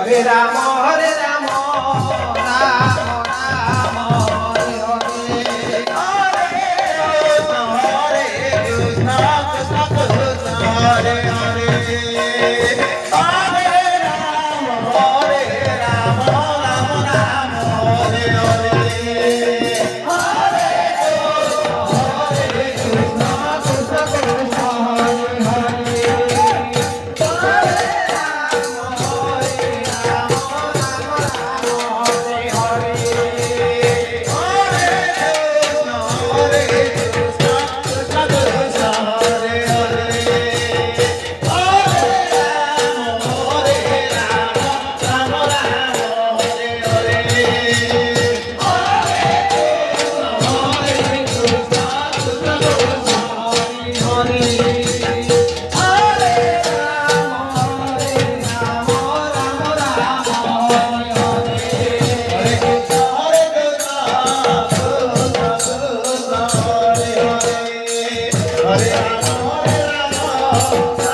Ram Hare Ram Ram Ram Hare Hare Hare Krishna Krishna Krishna Hare Hare Hare Ram Ram Ram Hare Hare Hare Rama, Hare Rama,